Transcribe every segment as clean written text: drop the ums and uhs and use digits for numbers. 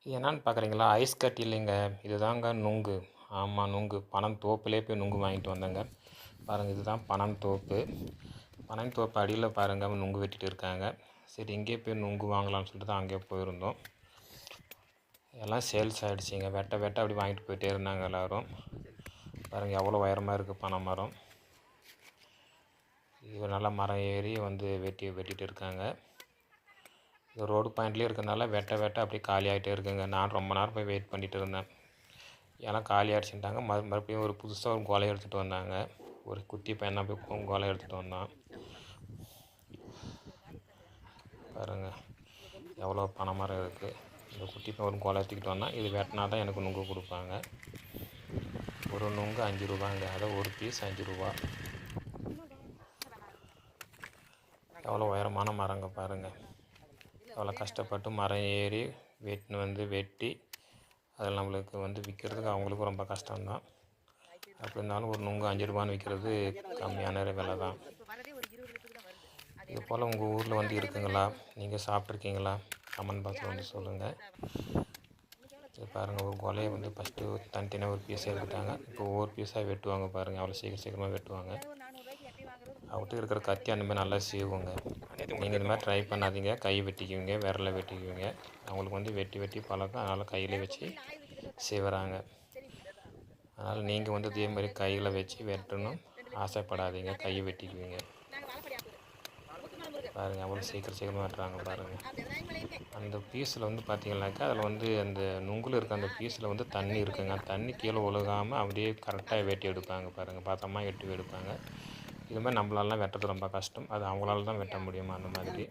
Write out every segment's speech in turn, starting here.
இது என்னான்னு பார்க்குறீங்களா? ஐஸ் கட்டி இல்லைங்க. இதுதாங்க நுங்கு. ஆமா நுங்கு. பனந்தோப்புலே போய் நுங்கு வாங்கிட்டு வந்தேங்க. பாருங்கள் இதுதான் பனந்தோப்பு. பனந்தோப்பு அடியில் பாருங்கள் நுங்கு வெட்டிட்டு இருக்காங்க. சரி இங்கேயே போய் நுங்கு வாங்கலாம்னு சொல்லிட்டு தான் அங்கேயே போயிருந்தோம். எல்லாம் சேல்ஸ் ஆகிடுச்சிங்க. வெட்ட வெட்ட அப்படி வாங்கிட்டு போயிட்டே இருந்தாங்க எல்லோரும். பாருங்கள் எவ்வளோ உயரமாக இருக்குது பனை மரம். இது நல்லா மரம் ஏறி வந்து வெட்டிட்டு இருக்காங்க. இது ரோடு பாயிண்ட்லேயே இருக்கிறதுனால வெட்ட வெட்ட அப்படியே காலி ஆகிட்டே இருக்குங்க. நான் ரொம்ப நேரம் போய் வெயிட் பண்ணிகிட்டு இருந்தேன். ஏன்னா காலி ஆகிடுச்சுட்டாங்க. மறுபடியும் ஒரு புதுசாக ஒரு கோலை எடுத்துகிட்டு வந்தாங்க. ஒரு குட்டி பையனாக போய் கோலை எடுத்துகிட்டு வந்தான். பாருங்கள் எவ்வளோ பனை மரம் இருக்குது. இந்த குட்டி பையன் ஒரு கோலை எடுத்துக்கிட்டு வந்தான். இது வெட்டினா தான் எனக்கு நுங்கு கொடுப்பாங்க. ஒரு நுங்கு 5 ரூபாங்க. அதாவது ஒரு பீஸ் 5 ரூபா. எவ்வளோ உயரமான மரங்க பாருங்கள். எவ்வளோ கஷ்டப்பட்டு மரம் ஏறி வெட்டி அதில் நம்மளுக்கு வந்து விற்கிறதுக்கு அவங்களுக்கும் ரொம்ப கஷ்டம்தான். அப்படி இருந்தாலும் ஒரு நுங்கு 5 ரூபான்னு விற்கிறது கம்மியான விலை தான். இது போல் உங்கள் ஊரில் வந்து இருக்குங்களா? நீங்கள் சாப்பிட்ருக்கீங்களா? கமெண்ட் பாக்ஸில் வந்து சொல்லுங்கள். இது பாருங்கள் ஒரு கொலையை வந்து ஃபஸ்ட்டு தனித்தனியாக ஒரு பீஸாக எடுத்துட்டாங்க. இப்போ ஒவ்வொரு பீஸாக வெட்டுவாங்க பாருங்கள். அவ்வளோ சீக்கிரமாக வெட்டுவாங்க. அவங்ககிட்ட இருக்கிற கத்தி அந்த மாதிரி நல்லா சீவுங்க. நீங்கள் இந்த மாதிரி ட்ரை பண்ணாதீங்க. கை வெட்டிக்குவீங்க, விரலை வெட்டிக்குவீங்க. அவங்களுக்கு வந்து வெட்டி பழக்கம். அதனால் கையிலே வச்சு சீவுறாங்க. அதனால் நீங்கள் வந்து இதே மாதிரி கையில் வச்சு வெட்டணும் ஆசைப்படாதீங்க. கையை வெட்டிக்குவீங்க. பாருங்கள் அவ்வளோ சீக்கிரமாக வெட்டுறாங்க பாருங்கள். அந்த பீஸில் வந்து பார்த்தீங்கன்னாக்கா அதில் வந்து அந்த நுங்கில் இருக்க அந்த பீஸில் வந்து தண்ணி இருக்குங்க. தண்ணி கீழே ஒழுகாமல் அப்படியே கரெக்டாக வெட்டி எடுப்பாங்க பாருங்கள். பத்திரமா வெட்டி எடுப்பாங்க. இது மாதிரி நம்மளாலாம் வெட்டுறது ரொம்ப கஷ்டம். அது அவங்களால தான் வெட்ட முடியுமா அந்த மாதிரி.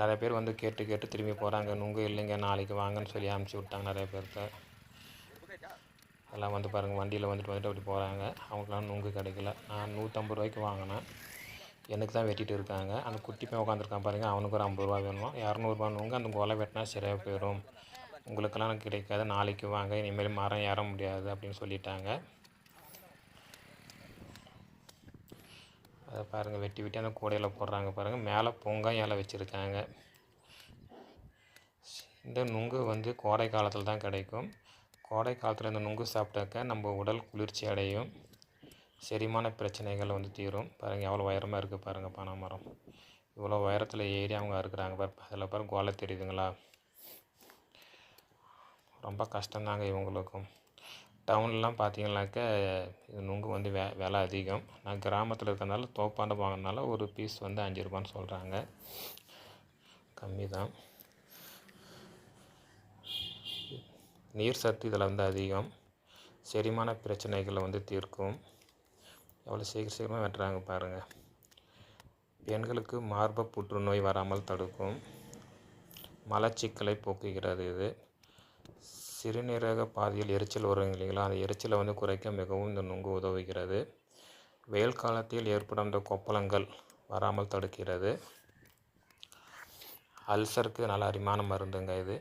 நிறைய பேர் வந்து கேட்டு திரும்பி போகிறாங்க. நுங்கு இல்லைங்க நாளைக்கு வாங்கன்னு சொல்லி அனுப்பிச்சி விட்டாங்க நிறைய பேர்த்த. எல்லாம் வந்து பாருங்கள் வண்டியில் வந்துட்டு அப்படி போகிறாங்க. அவங்களுக்குலாம் நுங்கு கிடைக்கல. நான் 150 ரூபாய்க்கு வாங்கினேன். எனக்கு தான் வெட்டிகிட்டு இருக்காங்க. அந்த குட்டி பையன் உட்காந்துருக்கான் பாருங்கள். அவனுக்கு ஒரு 50 ரூபா வேணும். 200 நுங்கு அந்த கொலை வெட்டினா சரியாக போயிடும். உங்களுக்கெல்லாம் கிடைக்காது. நாளைக்கு வாங்க. இனிமேல் மரம் ஏற முடியாது அப்படின்னு சொல்லிட்டாங்க. அதை பாருங்கள் வெட்டி அந்த கூடையில் போடுறாங்க பாருங்கள். மேலே பொங்காய் இலை வச்சுருக்காங்க. இந்த நுங்கு வந்து கோடை காலத்தில் தான் கிடைக்கும். கோடை காலத்தில் இந்த நுங்கு சாப்பிட்டாக்க நம்ம உடல் குளிர்ச்சி அடையும். செரிமான பிரச்சனைகள் வந்து தீரும். பாருங்கள் எவ்வளோ உயரமாக இருக்குது பாருங்கள் பனை மரம். இவ்வளோ உயரத்தில் ஏறி அவங்க அறுக்குறாங்க. அதில் பாருங்கள் கோலை தெரியுதுங்களா? ரொம்ப கஷ்டம்தாங்க இவங்களுக்கும். டவுன்லாம் பார்த்தீங்கன்னாக்க இது நுங்கு வந்து விலை அதிகம். நான் கிராமத்தில் இருக்கிறதுனால தோப்பாண்ட வாங்கினால ஒரு பீஸ் வந்து 5 ரூபான்னு சொல்கிறாங்க. கம்மி தான். நீர் சத்து இதில் வந்து அதிகம். செரிமான பிரச்சனைகளை வந்து தீர்க்கும். எவ்வளோ சீக்கிரமாக வெட்டுறாங்க பாருங்கள். பெண்களுக்கு மார்பக புற்றுநோய் வராமல் தடுக்கும். மலச்சிக்கலை போக்குகிறது. இது சிறுநீரக பாதையில் எரிச்சல் வரும் இல்லைங்களா? அந்த எரிச்சலை வந்து குறைக்க மிகவும் இந்த நுங்கு உதவுகிறது. வெயில் காலத்தில் ஏற்படும் இந்த கொப்பளங்கள் வராமல் தடுக்கிறது. அல்சருக்கு நல்ல அருமையான மருந்துங்க இது.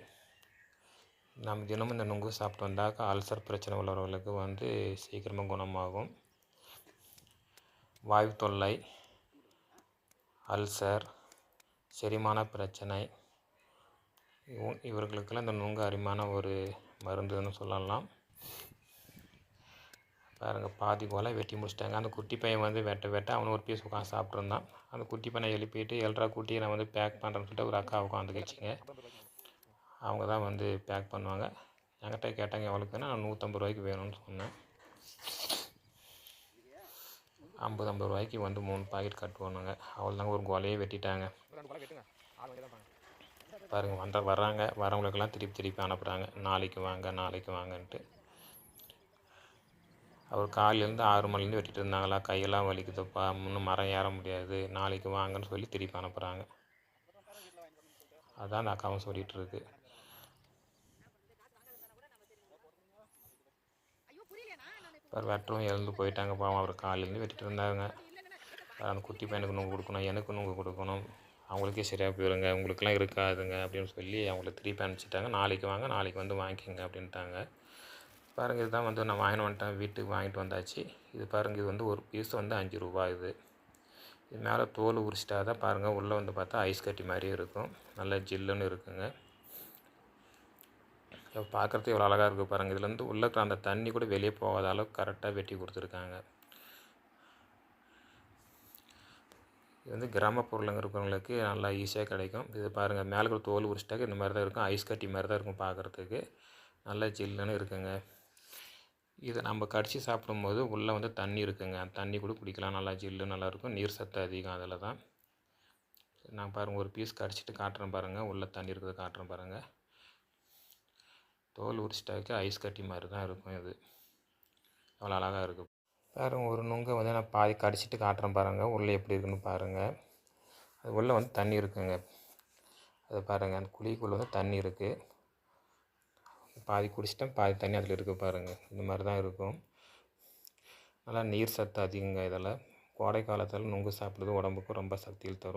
நம்ம தினமும் இந்த நுங்கு சாப்பிட்டு வந்தாக்கா அல்சர் பிரச்சனை உள்ளவர்களுக்கு வந்து சீக்கிரமாக குணமாகும். வாயு தொல்லை, அல்சர், செரிமான பிரச்சனை இவர்களுக்கெல்லாம் இந்த நுங்கு அருமையான ஒரு மருந்துன்னு சொல்லலாம். பாருங்கள் பாதி கொலை வெட்டி முடிச்சிட்டாங்க. அந்த குட்டி பையன் வந்து வெட்ட அவனு ஒரு பீஸ் உட்காந்து சாப்பிட்ருந்தான். அந்த குட்டி பையனை எழுப்பிட்டு 7 குட்டியை நான் வந்து பேக் பண்ணுறேன்னு சொல்லிட்டு ஒரு அக்கா உட்காந்துக்கிச்சிங்க. அவங்க தான் வந்து பேக் பண்ணுவாங்க. என்கிட்ட கேட்டாங்க எவ்வளோக்குன்னா நான் 150 ரூபாய்க்கு வேணும்னு சொன்னேன். 50 ரூபாய்க்கு வந்து 3 பாக்கெட் கட்டுவானுங்க. அவ்வளோதாங்க ஒரு கொலையே வெட்டிட்டாங்க. பாருங்கள் வர்றாங்க. வரவங்களுக்கெல்லாம் திருப்பி அனுப்புகிறாங்க. நாளைக்கு வாங்கன்ட்டு. அவர் காலையிலேருந்து 6 மணிலேருந்து வெட்டிட்டு இருந்தாங்களா? கையெல்லாம் வலிக்குதுப்பா, இன்னும் மரம் ஏற முடியாது, நாளைக்கு வாங்கன்னு சொல்லி திருப்பி அனுப்புகிறாங்க. அதான் அந்த அக்காவும் சொல்லிகிட்ருக்கு. இப்போ வெட்டவும் எழுந்து போயிட்டாங்க பாவம். அவர் காலையிலேருந்து வெட்டிட்டு இருந்தாங்க. அந்த குட்டி பையனுக்கு நுங்கு கொடுக்கணும், எனக்கு நுங்கு கொடுக்கணும், அவங்களுக்கே சரியாக போயிருங்க, உங்களுக்கெல்லாம் இருக்காதுங்க அப்படின்னு சொல்லி அவங்கள திருப்பி அனுப்பிச்சிட்டாங்க. நாளைக்கு வாங்க, நாளைக்கு வந்து வாங்கிக்கோங்க அப்படின்ட்டாங்க. பாருங்கள் இதுதான் வந்து நான் வாங்கிட்டு வந்துட்டேன். வீட்டுக்கு வாங்கிட்டு வந்தாச்சு. இது பாருங்கள் இது வந்து ஒரு பீஸ் வந்து 5 ரூபா. இது மேலே தோல் உரிச்சிட்டா தான் பாருங்கள், உள்ளே வந்து பார்த்தா ஐஸ் கட்டி மாதிரியே இருக்கும். நல்லா ஜில்லுன்னு இருக்குங்க. பார்க்குறதுக்கு எவ்வளோ அழகாக இருக்குது பாருங்கள். இதுலேருந்து உள்ளே இருக்கிற அந்த தண்ணி கூட வெளியே போகாத அளவுக்கு கரெக்டாக வெட்டி கொடுத்துருக்காங்க. இது வந்து கிராமப்புறங்க இருக்கிறவங்களுக்கு நல்லா ஈஸியாக கிடைக்கும். இது பாருங்கள், மேலே இருக்கிற தோல் உரிச்சிட்டாக்க இந்த மாதிரி தான் இருக்கும். ஐஸ் கட்டி மாதிரி தான் இருக்கும் பார்க்குறதுக்கு. நல்லா ஜில்லுன்னு இருக்குங்க. இதை நம்ம கடித்து சாப்பிடும்போது உள்ளே வந்து தண்ணி இருக்குங்க. அந்த தண்ணி கூட குடிக்கலாம். நல்லா ஜில்லுன்னு நல்லாயிருக்கும். நீர் சத்து அதிகம் அதில் தான். நான் பாருங்கள், ஒரு பீஸ் கடிச்சிட்டு காட்டுறேன் பாருங்கள். உள்ளே தண்ணி இருக்கிறத காட்டுறேன் பாருங்கள். தோல் உரிச்சிட்டாக்க ஐஸ் கட்டி மாதிரி தான் இருக்கும். இது அவ்வளோ அழகாக இருக்குது பாருங்கள். ஒரு நுங்கை வந்து நான் பாதி கடிச்சிட்டு காட்டுறேன் பாருங்கள். உள்ளே எப்படி இருக்குன்னு பாருங்கள். அது உள்ளே வந்து தண்ணி இருக்குங்க. அதை பாருங்கள், அந்த குழிக்குள்ளே வந்து தண்ணி இருக்குது. பாதி குடிச்சிட்டேன், பாதி தண்ணி அதில் இருக்குது பாருங்கள். இந்த மாதிரி தான் இருக்கும். நல்லா நீர் சத்து அதிகங்க இதில். கோடை காலத்தில் நுங்கு சாப்பிட்றது உடம்புக்கு ரொம்ப சக்தியில் தரும்.